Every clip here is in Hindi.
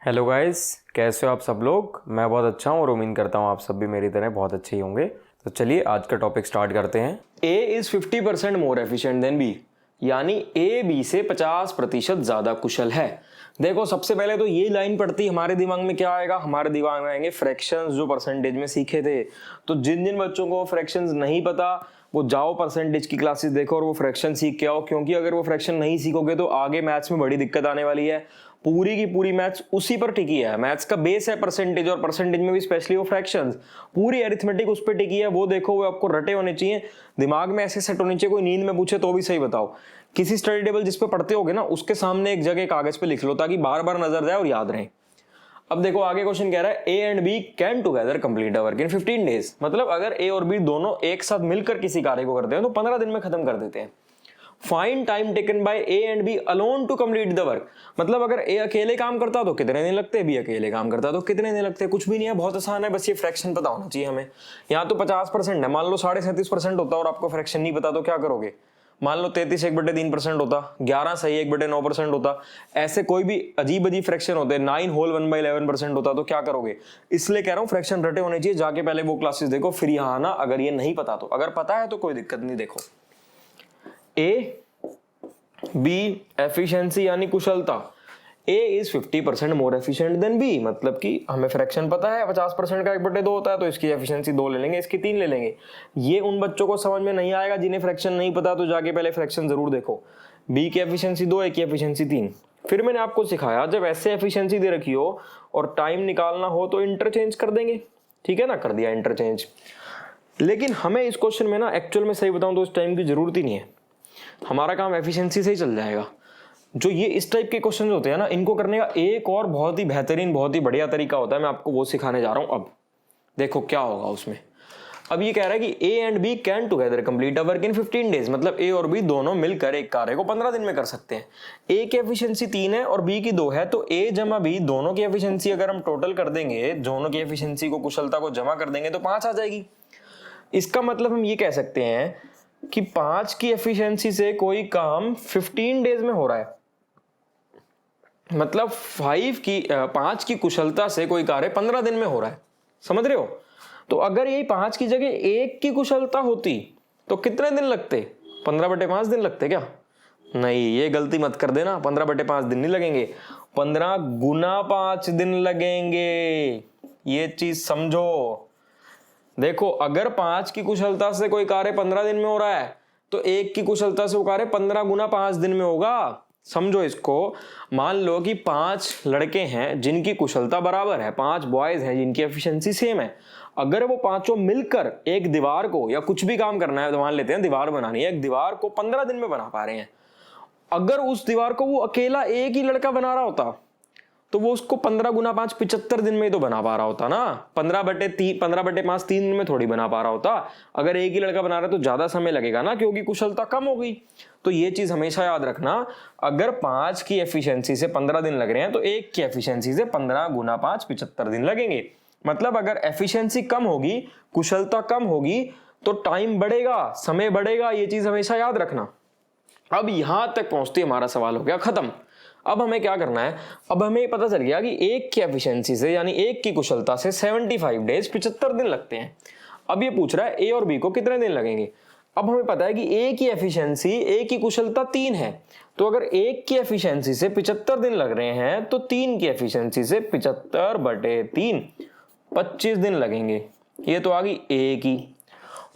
हेलो गाइस, कैसे हो आप सब लोग। मैं बहुत अच्छा हूँ और उम्मीद करता हूँ आप सब भी मेरी तरह बहुत अच्छे ही होंगे। तो चलिए आज का टॉपिक स्टार्ट करते हैं। A is 50% more efficient than B, यानी ए बी से 50% ज्यादा कुशल है। देखो, सबसे पहले तो ये लाइन पढ़ती हमारे दिमाग में क्या आएगा, हमारे दिमाग में आएंगे फ्रैक्शंस जो परसेंटेज में सीखे थे। तो जिन जिन बच्चों को फ्रैक्शंस नहीं पता वो जाओ परसेंटेज की क्लासेस देखो और वो फ्रैक्शन सीख के आओ, क्योंकि अगर वो फ्रैक्शन नहीं सीखोगे तो आगे मैथ्स में बड़ी दिक्कत आने वाली है। पूरी की पूरी मैथ्स उसी पर टिकी है, मैथ्स का बेस है परसेंटेज, और परसेंटेज में भी स्पेशली वो फ्रैक्शंस, पूरी अरिथमेटिक उस पर टिकी है। वो देखो, वो आपको रटे होने चाहिए, दिमाग में ऐसे सेट होने चाहिए। कोई नींद में पूछे तो भी सही बताओ। किसी स्टडी टेबल जिस पे पढ़ते होगे ना, उसके सामने एक जगह कागज पे लिख लो ताकि बार बार नजर जाए और याद रहे। अब देखो आगे क्वेश्चन कह रहा है A and B can together complete a work in 15 days. मतलब अगर ए और बी दोनों एक साथ मिलकर किसी कार्य को करते हैं तो 15 दिन में खत्म कर देते हैं। Find time taken by A and B alone to complete the work. मतलब अगर ए अकेले काम करता तो कितने दिन लगते, बी अकेले काम करता तो कितने दिन लगते। कुछ भी नहीं है, बहुत आसान है, बस ये फ्रैक्शन पता होना चाहिए हमें। यहाँ तो 50% है, मान लो 37.5% होता और आपको फ्रैक्शन नहीं पता तो क्या करोगे। मान लो 33 1/3% होता, 11 सही 1/9% होता, ऐसे कोई भी अजीब अजीब फ्रैक्शन होते, 9 होल 1/11% होता, तो क्या करोगे। इसलिए कह रहा हूँ फ्रैक्शन रटे होने चाहिए। जाके पहले वो क्लासेस देखो, फिर यहाँ आना अगर ये नहीं पता तो। अगर पता है तो कोई दिक्कत नहीं। देखो ए बी एफिशिएंसी यानी कुशलता, A is 50% more efficient than B. मतलब कि हमें फ्रैक्शन पता है 50% का 1/2 होता है, तो इसकी एफिशिएंसी 2 ले लेंगे, इसकी 3 ले लेंगे। ये उन बच्चों को समझ में नहीं आएगा जिन्हें फ्रैक्शन नहीं पता, तो जाके पहले फ्रैक्शन जरूर देखो। बी की एफिशिएंसी 2, ए की एफिशिएंसी 3। फिर मैंने आपको सिखाया जब ऐसे एफिशिएंसी दे रखी हो और टाइम निकालना हो तो इंटरचेंज कर देंगे, ठीक है ना, कर दिया इंटरचेंज। लेकिन हमें इस क्वेश्चन में ना एक्चुअल में सही बताऊं तो इस टाइम की जरूरत ही नहीं है, हमारा काम एफिशिएंसी से ही चल जाएगा। जो ये इस टाइप के क्वेश्चन होते हैं ना, इनको करने का एक और बहुत ही बेहतरीन, बहुत ही बढ़िया तरीका होता है, मैं आपको वो सिखाने जा रहा हूं। अब देखो क्या होगा उसमें। अब ये कह रहा है कि A and B can together complete a work in 15 days. मतलब ए और बी दोनों मिलकर एक कार्य को 15 दिन में कर सकते हैं। ए की एफिशिएंसी 3 है और बी की 2 है, तो ए जमा बी दोनों की एफिशिएंसी अगर हम टोटल कर देंगे, दोनों की एफिशिएंसी को, कुशलता को जमा कर देंगे तो 5 आ जाएगी। इसका मतलब हम ये कह सकते हैं कि 5 की एफिशिएंसी से कोई काम 15 डेज में हो रहा है। मतलब 5 की कुशलता से कोई कार्य 15 दिन में हो रहा है। समझ रहे हो। तो अगर यही 5 की जगह 1 की कुशलता होती तो कितने दिन लगते, 15/5 दिन लगते क्या। नहीं, ये गलती मत कर देना, 15/5 दिन नहीं लगेंगे, 15 गुना 5 दिन लगेंगे। ये चीज समझो। देखो, अगर 5 की कुशलता से कोई कार्य 15 दिन में हो रहा है तो 1 की कुशलता से वो कार्य 15 गुना 5 दिन में होगा। समझो इसको। मान लो कि 5 लड़के हैं जिनकी कुशलता बराबर है, 5 बॉयज हैं जिनकी एफिशिएंसी सेम है। अगर वो पांचों मिलकर एक दीवार को, या कुछ भी काम करना है, तो मान लेते हैं दीवार बनानी है, एक दीवार को 15 दिन में बना पा रहे हैं। अगर उस दीवार को वो अकेला एक ही लड़का बना रहा होता तो वो उसको 15 गुना 5 75 दिन में ही तो बना पा रहा होता ना। 15/5 3 दिन में थोड़ी बना पा रहा होता। अगर एक ही लड़का बना रहा है तो ज्यादा समय लगेगा ना, क्योंकि कुशलता कम हो गई। तो ये चीज हमेशा याद रखना, अगर 5 की एफिशिएंसी से 15 दिन लग रहे हैं तो 1 की एफिशिएंसी से 15 गुना 5 75 दिन लगेंगे। मतलब अगर एफिशिएंसी कम होगी, कुशलता कम होगी, तो टाइम बढ़ेगा, समय बढ़ेगा। ये चीज हमेशा याद रखना। अब यहां तक पहुंचते हमारा सवाल हो गया खत्म। अब हमें क्या करना है। अब हमें पता चल गया कि 1 की एफिशिएंसी से, यानी 1 की कुशलता से 75 डेज 75 दिन लगते हैं। अब ये पूछ रहा है ए और बी को कितने दिन लगेंगे। अब हमें पता है कि ए की एफिशिएंसी, ए की कुशलता 3 है, तो अगर 1 की एफिशिएंसी से 75 दिन लग रहे हैं तो 3 की एफिशिएंसी से 75/3 25 दिन लगेंगे। ये तो आ गई ए की।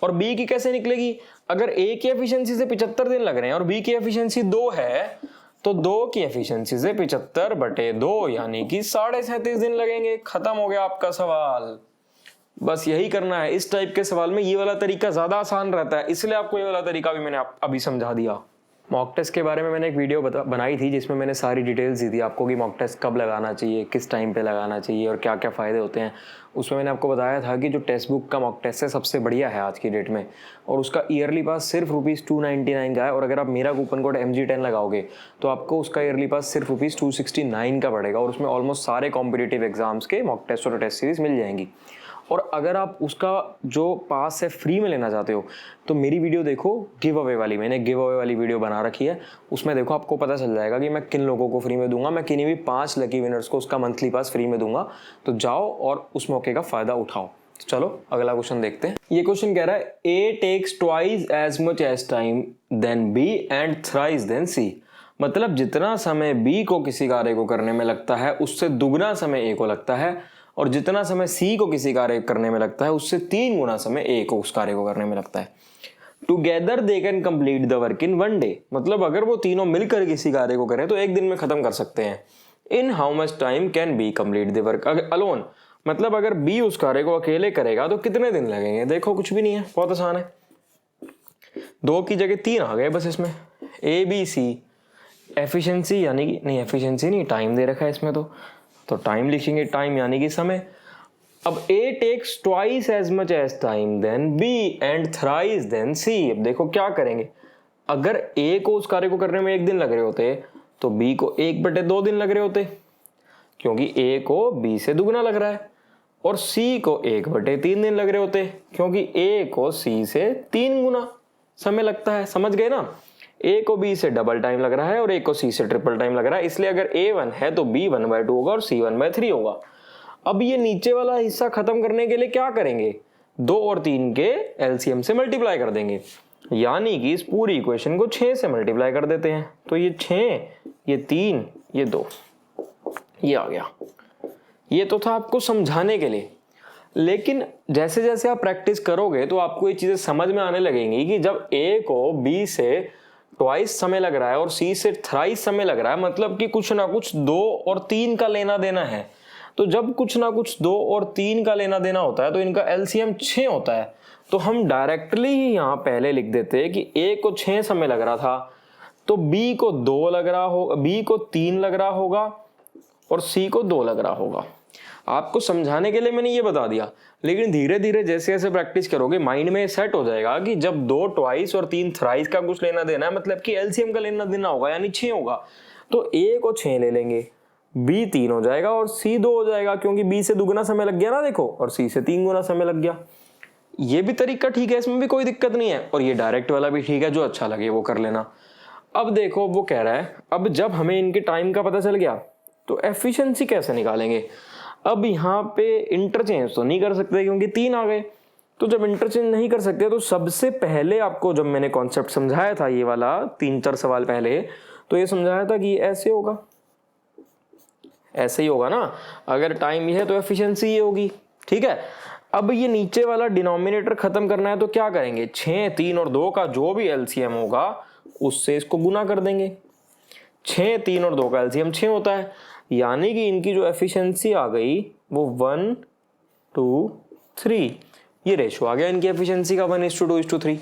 और बी की कैसे निकलेगी। अगर ए की एफिशिएंसी से 75 दिन लग रहे हैं और बी की एफिशिएंसी 2 है, तो 2 की एफिशिएंसी से 75/2 यानी कि 37.5 दिन लगेंगे। खत्म हो गया आपका सवाल। बस यही करना है। इस टाइप के सवाल में ये वाला तरीका ज्यादा आसान रहता है, इसलिए आपको ये वाला तरीका भी मैंने अभी समझा दिया। मॉक टेस्ट के बारे में मैंने एक वीडियो बनाई थी जिसमें मैंने सारी डिटेल्स दी थी आपको कि मॉक टेस्ट कब लगाना चाहिए, किस टाइम पे लगाना चाहिए और क्या क्या फ़ायदे होते हैं। उसमें मैंने आपको बताया था कि जो टेक्स्ट बुक का मॉक टेस्ट है सबसे बढ़िया है आज की डेट में, और उसका ईयरली पास सिर्फ ₹299 का है। और अगर आप मेरा कूपन कोड MG10 लगाओगे तो आपको उसका ईयरली पास सिर्फ ₹269 का पड़ेगा, और उसमें ऑलमोस्ट सारे कॉम्पिटिटिव एग्जाम्स के मॉक टेस्ट और टेस्ट सीरीज मिल जाएंगी। और अगर आप उसका जो पास है फ्री में लेना चाहते हो तो मेरी वीडियो देखो गिव अवे वाली, मैंने गिव अवे वाली वीडियो बना रखी है, उसमें देखो आपको पता चल जाएगा कि मैं किन लोगों को फ्री में दूंगा। मैं किन्हीं भी 5 लकी विनर्स को उसका मंथली पास फ्री में दूंगा, तो जाओ और उस मौके का फायदा उठाओ। चलो अगला क्वेश्चन देखते हैं। ये क्वेश्चन कह रहा है A takes twice as much as time than B and thrice than C. मतलब जितना समय बी को किसी कार्य को करने में लगता है उससे दुगना समय ए को लगता है, और जितना समय सी को किसी कार्य करने में लगता है उससे 3 गुना समय ए को उस कार्य को करने में लगता है। Together they can complete the work in 1 day. मतलब अगर वो तीनों मिलकर किसी कार्य को करें तो एक दिन में खत्म कर सकते हैं। In how much time can be complete the work alone. मतलब अगर बी उस कार्य को अकेले करेगा तो कितने दिन लगेंगे। देखो कुछ भी नहीं है, बहुत आसान है, 2 की जगह 3 आ गए बस इसमें। ए बी सी एफिशिएंसी यानी कि नहीं, एफिशिएंसी नहीं, टाइम दे रखा है इसमें, तो टाइम लिखेंगे, टाइम यानी कि समय। अब A takes twice as much as time than B and thrice than C. अब देखो क्या करेंगे, अगर ए को उस कार्य को करने में 1 दिन लग रहे होते तो बी को 1/2 दिन लग रहे होते, क्योंकि ए को बी से दुगना लग रहा है, और सी को 1/3 दिन लग रहे होते क्योंकि ए को सी से 3 गुना समय लगता है। समझ गए ना, ए को बी से डबल टाइम लग रहा है और ए को सी से ट्रिपल टाइम लग रहा है, इसलिए अगर ए 1 है तो बी 1/2 होगा और सी 1/3 होगा। अब ये नीचे वाला हिस्सा खत्म करने के लिए क्या करेंगे, 2 और 3 के एलसीएम से मल्टीप्लाई कर देंगे, यानी कि इस पूरी इक्वेशन को 6 से मल्टीप्लाई कर देते हैं। तो ये 6, ये 3, ये 2, ये आ गया। ये तो था आपको समझाने के लिए, लेकिन जैसे जैसे आप प्रैक्टिस करोगे तो आपको ये चीजें समझ में आने लगेंगी कि जब ए को बी से ट्वाइस समय लग रहा है और सी से थ्राइस समय लग रहा है, मतलब कि कुछ ना कुछ 2 और 3 का लेना देना है। तो जब कुछ ना कुछ 2 और 3 का लेना देना होता है तो इनका एलसीएम 6 होता है। तो हम डायरेक्टली ही यहाँ पहले लिख देते हैं कि ए को 6 समय लग रहा था तो बी को 2 लग रहा होगा, बी को 3 लग रहा होगा और सी को 2 लग रहा होगा। आपको समझाने के लिए मैंने ये बता दिया, लेकिन धीरे धीरे जैसे जैसे प्रैक्टिस करोगे माइंड में सेट हो जाएगा कि जब 2 ट्वाइस और 3 थ्राइस का कुछ लेना देना है, मतलब कि एलसीएम का लेना देना होगा, यानी 6 होगा, तो ए को 6 ले लेंगे, बी 3 हो जाएगा और सी 2 हो जाएगा, क्योंकि बी से दुगना समय लग गया ना देखो, और सी से 3 गुना समय लग गया। ये भी तरीका ठीक है, इसमें भी कोई दिक्कत नहीं है, और ये डायरेक्ट वाला भी ठीक है, जो अच्छा लगे वो कर लेना। अब देखो वो कह रहा है अब जब हमें इनके टाइम का पता चल गया तो एफिशिएंसी कैसे निकालेंगे। अब यहाँ पे इंटरचेंज तो नहीं कर सकते क्योंकि 3 आ गए, तो जब इंटरचेंज नहीं कर सकते तो सबसे पहले आपको जब मैंने कॉन्सेप्ट समझाया था, ये वाला 3-4 सवाल पहले, तो ये समझाया था कि ऐसे होगा, ऐसे ही होगा ना, अगर टाइम ये है तो एफिशिएंसी ये होगी, ठीक है। अब ये नीचे वाला डिनोमिनेटर खत्म करना है तो क्या करेंगे, 6, 3 और 2 का जो भी एलसीएम होगा उससे इसको गुना कर देंगे। 6, 3 और 2 का एलसीएम 6 होता है, यानी कि इनकी जो एफिशिएंसी आ गई वो 1, 2, 3, ये रेशो आ गया इनकी एफिशिएंसी का 1:2:3।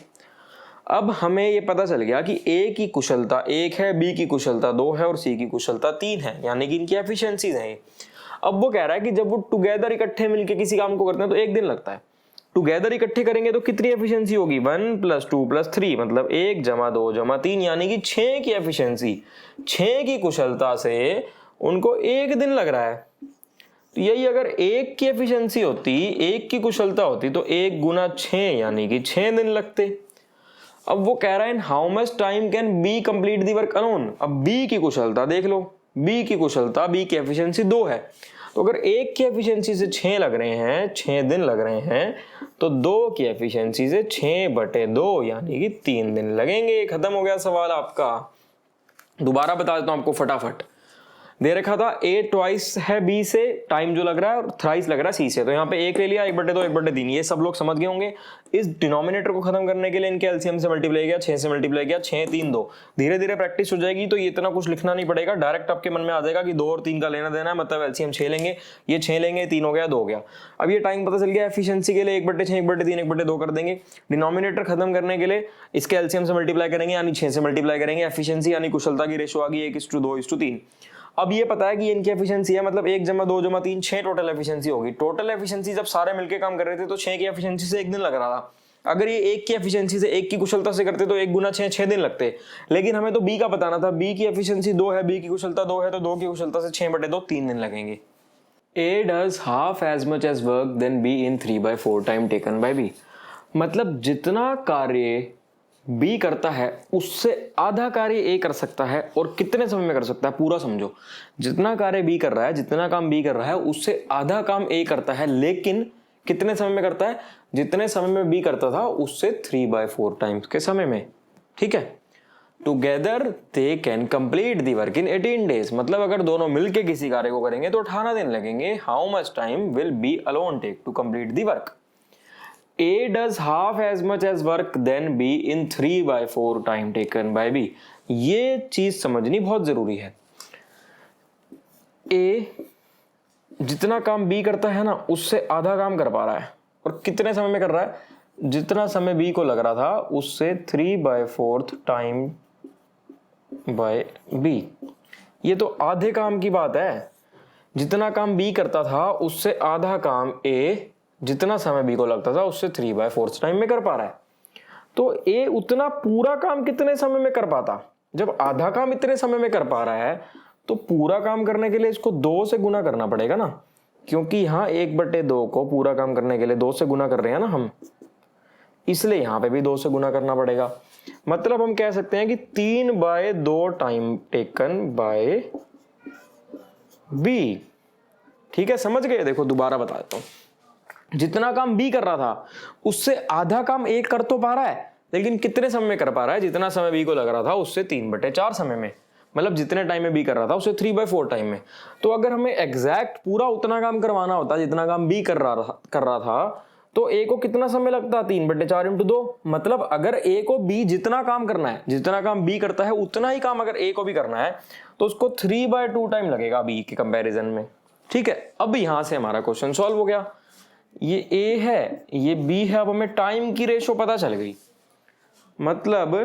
अब हमें ये पता चल गया कि ए की कुशलता 1 है, बी की कुशलता 2 है और सी की कुशलता 3 है, यानी कि इनकी एफिशिएंसीज हैं। अब वो कह रहा है कि जब वो टुगेदर इकट्ठे मिलके किसी काम को करते हैं तो 1 दिन लगता है। टुगेदर इकट्ठे करेंगे तो कितनी एफिशिएंसी होगी, 1 + 2 + 3, मतलब 1 + 2 + 3, यानी कि 6 की एफिशिएंसी, 6 की कुशलता से उनको 1 दिन लग रहा है। तो यही अगर 1 की एफिशिएंसी होती, 1 की कुशलता होती तो 1 × 6 यानी कि 6 दिन लगते। अब वो कह रहा है how much time can be complete the work alone. अब बी की कुशलता देख लो, बी की कुशलता, बी की एफिशिएंसी 2 है, तो अगर 1 की एफिशिएंसी से 6 लग रहे हैं, 6 दिन लग रहे हैं, तो 2 की एफिशिएंसी से 6/2 यानी कि 3 दिन लगेंगे। खत्म हो गया सवाल आपका। दोबारा बता देता हूं आपको फटाफट। दे रखा था ए ट्वाइस है बी से टाइम जो लग रहा है और थ्राइस लग रहा है सी से, तो यहाँ पे 1 ले लिया, 1/2 1/3, ये सब लोग समझ गए होंगे। इस डिनोमिनेटर को खत्म करने के लिए इनके एलसीएम से मल्टीप्लाई किया, 6 से मल्टीप्लाई किया, 6, 3, 2। धीरे धीरे प्रैक्टिस हो जाएगी तो ये इतना कुछ लिखना नहीं पड़ेगा, डायरेक्ट आपके मन में आ जाएगा कि 2 और 3 का लेना देना है, मतलब एलसीएम 6 लेंगे, ये 6 लेंगे, 3 हो गया, 2 हो गया। अब ये टाइम पता चल गया, एफिशिएंसी के लिए 1/6, 1/3, 1/2 कर देंगे। डिनोमिनेटर खत्म करने के लिए इसके एलसीएम से मल्टीप्लाई करेंगे, यानी 6 से मल्टीप्लाई करेंगे। एफिशिएंसी यानी कुशलता की रेशो आ गई 1:2:3। अब ये पता है कि इनकी एफिशिएंसी है, मतलब 1 + 2 + 3, 6 टोटल एफिशिएंसी होगी। टोटल एफिशिएंसी जब सारे मिलके काम कर रहे थे तो 6 की एफिशिएंसी से 1 दिन लग रहा था। अगर ये 1 की एफिशिएंसी से 1 की कुशलता से करते तो 1 × 6 6 दिन लगते, लेकिन हमें तो बी का बताना था। बी की एफिशिएंसी 2 है, बी की कुशलता 2 है, तो 2 की कुशलता से 6/2 3 दिन लगेंगे। A does half as much as work than B in 3/4 time taken by B। मतलब जितना कार्य B करता है उससे आधा कार्य A कर सकता है, और कितने समय में कर सकता है? पूरा समझो, जितना कार्य B कर रहा है, जितना काम B कर रहा है उससे आधा काम A करता है, लेकिन कितने समय में करता है? जितने समय में B करता था उससे 3/4 टाइम्स के समय में। ठीक है, together they can complete the work in 18 days. मतलब अगर दोनों मिलके किसी कार्य को करेंगे तो 18 दिन लगेंगे। How much time will B alone take to complete the work? A does half as much as work than B in 3/4 time taken by B। ये चीज समझनी बहुत जरूरी है। A जितना काम B करता है ना उससे आधा काम कर पा रहा है, और कितने समय में कर रहा है? जितना समय B को लग रहा था उससे 3/4 टाइम बाय B। ये तो आधे काम की बात है। जितना काम B करता था उससे आधा काम A जितना समय B को लगता था उससे 3/4 टाइम में कर पा रहा है। तो A उतना पूरा काम कितने समय में कर पाता? जब आधा काम इतने समय में कर पा रहा है तो पूरा काम करने के लिए इसको 2 से गुना करना पड़ेगा ना, क्योंकि यहाँ 1/2 को पूरा काम करने के लिए 2 से गुना कर रहे हैं ना हम, इसलिए यहाँ पे भी 2 से गुना करना पड़ेगा। मतलब हम कह सकते हैं कि 3/2 टाइम टेकन बाय B। ठीक है, समझ गए? देखो दोबारा बता देता हूं, जितना काम B कर रहा था उससे आधा काम A कर तो पा रहा है, लेकिन कितने समय में कर पा रहा है? जितना समय B को लग रहा था उससे 3/4 समय में। मतलब जितने टाइम में B कर रहा था उससे 3/4 टाइम में। तो अगर हमें एग्जैक्ट पूरा उतना काम करवाना होता जितना काम B कर रहा था तो A को कितना समय लगता? 3/4 × 2। मतलब अगर A को B जितना काम करना है, जितना काम B करता है उतना ही काम अगर A को भी करना है तो उसको 3/2 टाइम लगेगा B के कंपैरिजन में। ठीक है, अब यहां से हमारा क्वेश्चन सॉल्व हो गया। ये A है, ये B है। अब हमें टाइम की रेशो पता चल गई। मतलब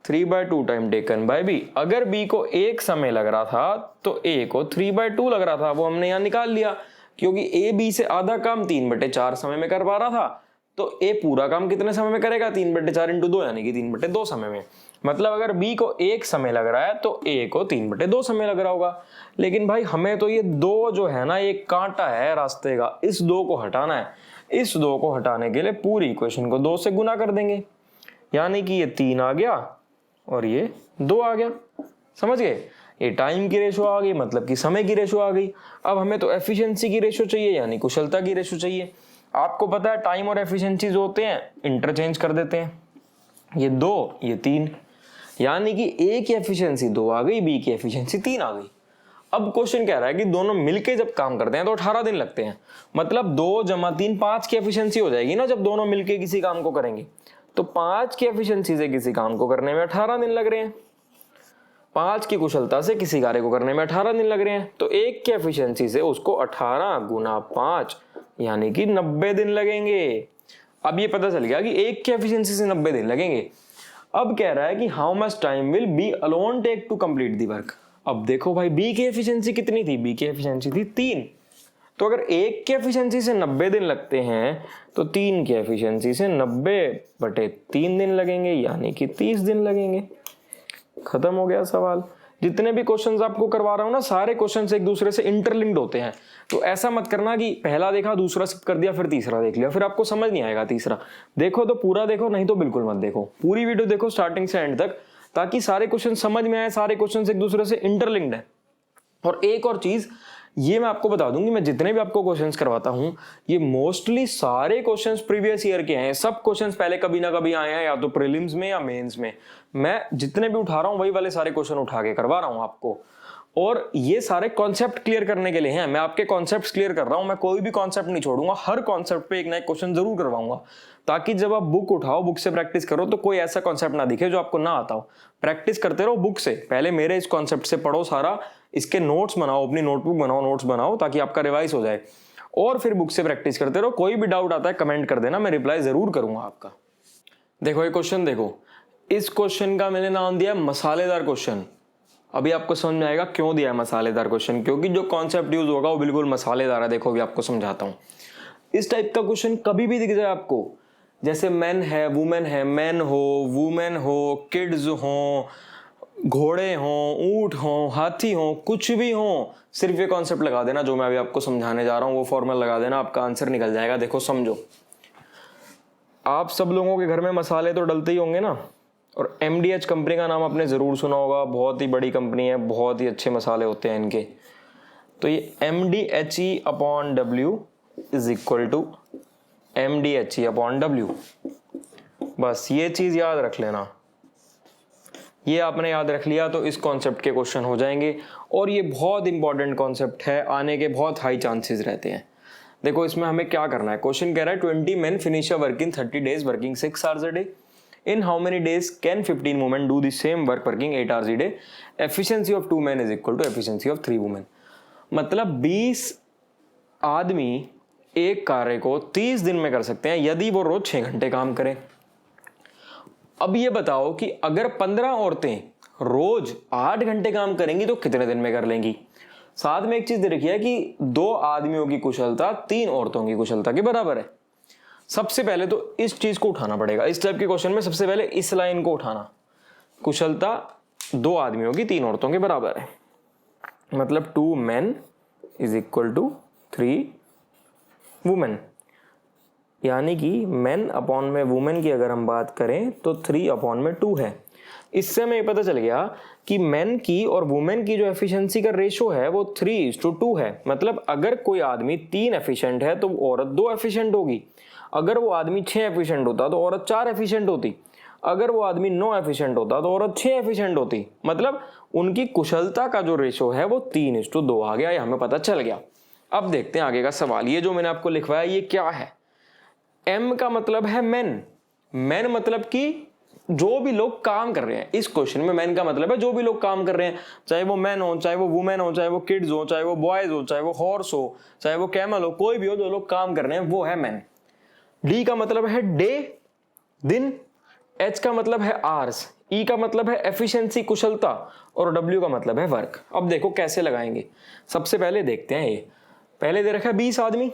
3/2 टाइम टेकन बाय B। अगर B को 1 समय लग रहा था तो A को 3/2 लग रहा था, वो हमने यहाँ निकाल लिया, क्योंकि A B से आधा काम 3/4 समय में कर पा रहा था। तो A पूरा काम कितने समय में करेगा? 3/4 × 2 यानी कि 3/2 समय में। मतलब अगर B को 1 समय लग रहा है तो A को 3/2 समय लग रहा होगा। लेकिन भाई हमें तो ये 2 जो है ना, ये कांटा है रास्ते का, इस 2 को हटाना है। इस 2 को हटाने के लिए पूरी इक्वेशन को 2 से गुना कर देंगे, यानी कि ये 3 आ गया और ये 2 आ गया। समझ गए? ये टाइम की रेशो आ गई, मतलब कि समय की रेशो आ गई। अब हमें तो एफिशिएंसी की रेशो चाहिए, यानी कुशलता की रेशो चाहिए। आपको पता है टाइम और एफिशिएंसी जो होते हैं इंटरचेंज कर देते हैं, ये 2 ये 3, यानी कि A की एफिशिएंसी 2 आ गई, B की एफिशिएंसी 3 आ गई। अब क्वेश्चन कह रहा है कि दोनों मिलके जब काम करते हैं तो 18 दिन लगते हैं। मतलब 2 + 3 5 की एफिशिएंसी हो जाएगी ना जब दोनों मिलके किसी काम को करेंगे। तो 5 की एफिशिएंसी से किसी काम को करने में 18 दिन लग रहे हैं। 5 की कुशलता से किसी कार्य को करने में 18 दिन लग रहे हैं। तो 1 की एफिशिएंसी से उसको 18 × 5 यानी कि 90 दिन लगेंगे। अब ये पता चल गया कि 1 की एफिशिएंसी से 90 दिन लगेंगे। अब कह रहा है कि how much time will B alone take to complete the work. अब देखो भाई B की एफिशिएंसी कितनी थी? B की एफिशिएंसी थी 3। तो अगर 1 की एफिशिएंसी से 90 दिन लगते हैं तो 3 की एफिशिएंसी से 90/3 दिन लगेंगे, यानी कि 30 दिन लगेंगे। खत्म हो गया सवाल। जितने भी क्वेश्चंस आपको करवा रहा हूं ना, सारे क्वेश्चंस एक दूसरे से इंटरलिंक्ड होते हैं। तो ऐसा मत करना कि पहला देखा दूसरा स्किप कर दिया फिर तीसरा देख लिया, फिर आपको समझ नहीं आएगा तीसरा। देखो तो पूरा देखो, नहीं तो बिल्कुल मत देखो। पूरी वीडियो देखो स्टार्टिंग से एंड तक, ताकि सारे क्वेश्चन समझ में आए। सारे क्वेश्चन एक दूसरे से इंटरलिंक्ड है। और एक और चीज ये मैं आपको बता दूं कि मैं जितने भी आपको क्वेश्चंस करवाता हूं ये मोस्टली सारे क्वेश्चंस प्रीवियस ईयर के हैं। सब क्वेश्चंस पहले कभी ना कभी आए हैं, या तो प्रीलिम्स में या मेंस में। मैं जितने भी उठा रहा हूं वही वाले सारे क्वेश्चन उठा के करवा रहा हूं आपको। और ये सारे कॉन्सेप्ट क्लियर करने के लिए हैं। मैं आपके कॉन्सेप्ट्स क्लियर कर रहा हूं, मैं कोई भी कॉन्सेप्ट नहीं छोड़ूंगा। हर कॉन्सेप्ट पे एक ना एक क्वेश्चन जरूर करवाऊंगा, ताकि जब आप बुक उठाओ, बुक से प्रैक्टिस करो, तो कोई ऐसा कॉन्सेप्ट ना दिखे जो आपको ना आता हो। प्रैक्टिस करते रहो बुक से। पहले मेरे इस कॉन्सेप्ट से पढ़ो सारा, इसके नोट्स बनाओ, अपनी नोटबुक बनाओ, नोट्स बनाओ, ताकि आपका रिवाइज हो जाए। और फिर बुक से प्रैक्टिस करते रहो। कोई भी डाउट आता है कमेंट कर देना, मैं रिप्लाई जरूर करूंगा आपका। देखो ये क्वेश्चन देखो, इस क्वेश्चन का मैंने नाम दिया मसालेदार क्वेश्चन। अभी आपको समझ में आएगा क्यों दिया है मसालेदार क्वेश्चन, क्योंकि जो कॉन्सेप्ट यूज होगा वो बिल्कुल मसालेदार है। देखो अभी आपको समझाता हूं। इस टाइप का क्वेश्चन कभी भी दिख जाए आपको, जैसे मैन है, वुमेन है, मैन हो, वुमेन हो, किड्स हो, घोड़े हों, ऊंट हों, हाथी हों, कुछ भी हों, सिर्फ ये कॉन्सेप्ट लगा देना जो मैं अभी आपको समझाने जा रहा हूँ, वो फॉर्मूला लगा देना, आपका आंसर निकल जाएगा। देखो समझो, आप सब लोगों के घर में मसाले तो डलते ही होंगे ना, और MDH कंपनी का नाम आपने ज़रूर सुना होगा, बहुत ही बड़ी कंपनी है, बहुत ही अच्छे मसाले होते हैं इनके। तो ये MDHE/W is equal to MDHE/W। बस ये चीज़ याद रख लेना, ये आपने याद रख लिया तो इस कॉन्सेप्ट के क्वेश्चन हो जाएंगे। और ये बहुत इंपॉर्टेंट कॉन्सेप्ट है, आने के बहुत हाई चांसेस रहते हैं। देखो इसमें हमें क्या करना है, क्वेश्चन कह रहा है 20 men finish a work in 30 days working 6 hours a day. In how many days can 15 women do the same work working 8 hours a day? Efficiency of 2 men is equal to efficiency of 3 women. मतलब 20 आदमी एक कार्य को 30 दिन में कर सकते हैं यदि वो रोज 6 घंटे काम करें। अब ये बताओ कि अगर 15 औरतें रोज 8 घंटे काम करेंगी तो कितने दिन में कर लेंगी। साथ में एक चीज दे रखी है कि 2 आदमियों की कुशलता 3 औरतों की कुशलता के बराबर है। सबसे पहले तो इस चीज को उठाना पड़ेगा, इस टाइप के क्वेश्चन में सबसे पहले इस लाइन को उठाना, कुशलता 2 आदमियों की 3 औरतों के बराबर है, मतलब 2 men is equal to 3 women. यानी कि men अपॉन में वुमेन की अगर हम बात करें तो 3 अपॉन में 2 है। इससे हमें पता चल गया कि men की और वुमेन की जो एफिशिएंसी का रेशो है वो 3:2 है। मतलब अगर कोई आदमी 3 एफिशिएंट है तो औरत 2 एफिशिएंट होगी। अगर वो आदमी 6 एफिशिएंट होता तो औरत 4 एफिशिएंट होती। अगर वो आदमी 9 एफिशिएंट होता तो औरत 6 एफिशिएंट होती। मतलब उनकी कुशलता का जो रेशो है वो 3:2 आ गया, ये हमें पता चल गया। अब देखते हैं आगे का सवाल। ये जो मैंने आपको लिखवाया ये क्या है? M का मतलब है men मतलब कि जो भी लोग काम कर रहे हैं। इस क्वेश्चन में men का मतलब है जो भी लोग काम कर रहे हैं, चाहे वो men हो, चाहे वो वुमेन हो, चाहे वो किड्स हो, चाहे वो बॉयज हो, चाहे वो हॉर्स हो, चाहे वो कैमल हो, कोई भी हो, जो लोग काम कर रहे हैं वो है men। D का मतलब है डे, दिन। H का मतलब है आवर्स। E का मतलब है एफिशिएंसी, कुशलता। और W का मतलब है वर्क। अब देखो कैसे लगाएंगे। सबसे पहले देखते हैं, ये पहले दे रखा है 20 आदमी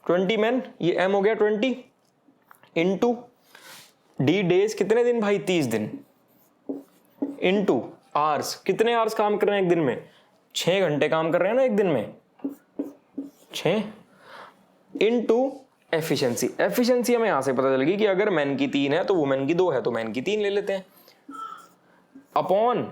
20 men, ये M हो गया 20 इंटू D डेज, कितने दिन भाई? 30 दिन, इंटू आवर्स, कितने आवर्स काम कर रहे हैं एक दिन में? 6 घंटे काम कर रहे हैं ना एक दिन में, 6, इंटू एफिशिएंसी। एफिशिएंसी हमें यहां से पता चलेगी कि अगर मैन की 3 है तो वुमेन की 2 है, तो मैन की 3 ले लेते हैं, अपॉन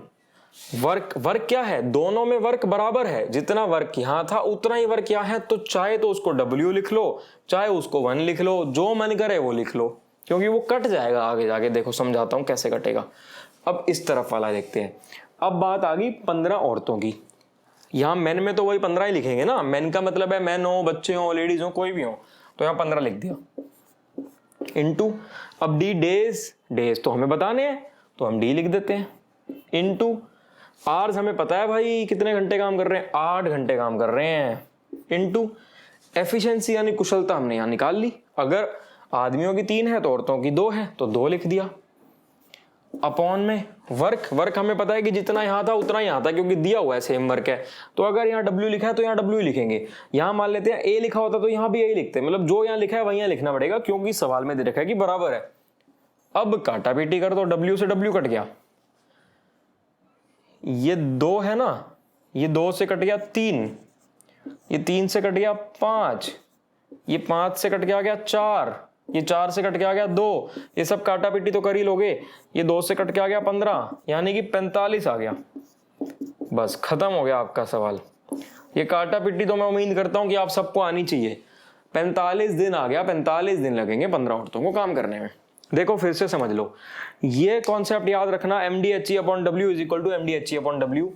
वर्क। वर्क क्या है? दोनों में वर्क बराबर है, जितना वर्क यहां था उतना ही वर्क यहाँ है। तो चाहे तो उसको W लिख लो, चाहे उसको 1 लिख लो, जो मन करे वो लिख लो, क्योंकि वो कट जाएगा आगे जाके। देखो समझाता हूं कैसे कटेगा। अब इस तरफ वाला देखते हैं। अब बात आ गई 15 औरतों की। यहाँ मेन में तो वही 15 ही लिखेंगे ना, मेन का मतलब है मैन हो, बच्चे हो, लेडीज हो, कोई भी हो, तो यहाँ 15 लिख दिया, इंटू अब D डेज, डेज तो हमें बताने हैं तो हम D लिख देते हैं, इंटू आवर्स हमें पता है भाई कितने घंटे काम कर रहे हैं, 8 घंटे काम कर रहे हैं, इंटू एफिशिएंसी यानी कुशलता हमने यहाँ निकाल ली। अगर आदमियों की 3 है तो औरतों की 2 है, तो 2 लिख दिया, अपॉन में वर्क। वर्क हमें पता है कि जितना यहाँ था उतना ही यहाँ था, क्योंकि दिया हुआ है सेम वर्क है। तो अगर यहाँ W लिखा है तो यहाँ W ही लिखेंगे। यहाँ मान लेते हैं A लिखा होता तो यहाँ भी A लिखते हैं, मतलब जो यहाँ लिखा है वही यहाँ लिखना पड़ेगा, क्योंकि सवाल में दे रखा है कि बराबर है। अब काटा पीटी कर तो W से W कट गया, ये 2 है ना, ये 2 से कट गया 3, ये 3 से कट गया 5, ये 5 से कट गया 4, ये 4 से कट के आ गया 2, ये सब काटा पीटी तो कर ही लोगे। ये 2 से कट के आ गया 15, यानी कि 45 आ गया। बस खत्म हो गया आपका सवाल। ये काटा पीटी तो मैं उम्मीद करता हूं कि आप सबको आनी चाहिए। 45 दिन आ गया, 45 दिन लगेंगे 15 औरतों को काम करने में। देखो फिर से समझ लो, ये कॉन्सेप्ट याद रखना, MDHE/W is equal to MDHE/W।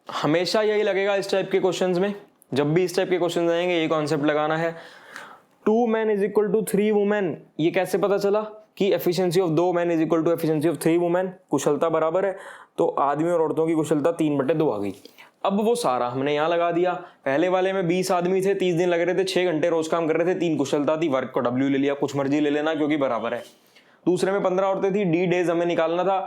हमेशा यही लगेगा इस टाइप के क्वेश्चंस में। जब भी इस टाइप के क्वेश्चन आएंगे यही कॉन्सेप्ट लगाना है। 2 men is equal to 3 women, ये कैसे पता चला कि efficiency of 2 men is equal to efficiency of 3 women? कुशलता बराबर है, तो आदमी और औरतों की कुशलता 3/2 आ गई। अब वो सारा हमने यहाँ लगा दिया। पहले वाले में 20 आदमी थे, 30 दिन लग रहे थे, 6 घंटे रोज काम कर रहे थे, 3 कुशलता थी, वर्क को W ले लिया, कुछ मर्जी ले लेना क्योंकि बराबर है। दूसरे में 15 औरतें थी, D डेज हमें निकालना था,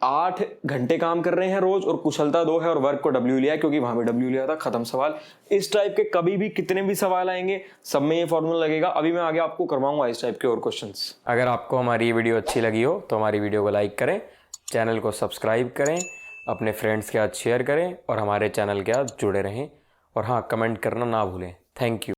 8 घंटे काम कर रहे हैं रोज और कुशलता 2 है और वर्क को W लिया है क्योंकि वहां पे W लिया था, खत्म सवाल। इस टाइप के कभी भी कितने भी सवाल आएंगे सब में ये फॉर्मूला लगेगा। अभी मैं आगे आपको करवाऊंगा इस टाइप के और क्वेश्चंस। अगर आपको हमारी ये वीडियो अच्छी लगी हो तो हमारी वीडियो को लाइक करें, चैनल को सब्सक्राइब करें, अपने फ्रेंड्स के साथ शेयर करें और हमारे चैनल के साथ जुड़े रहें। और हाँ, कमेंट करना ना भूलें। Thank you.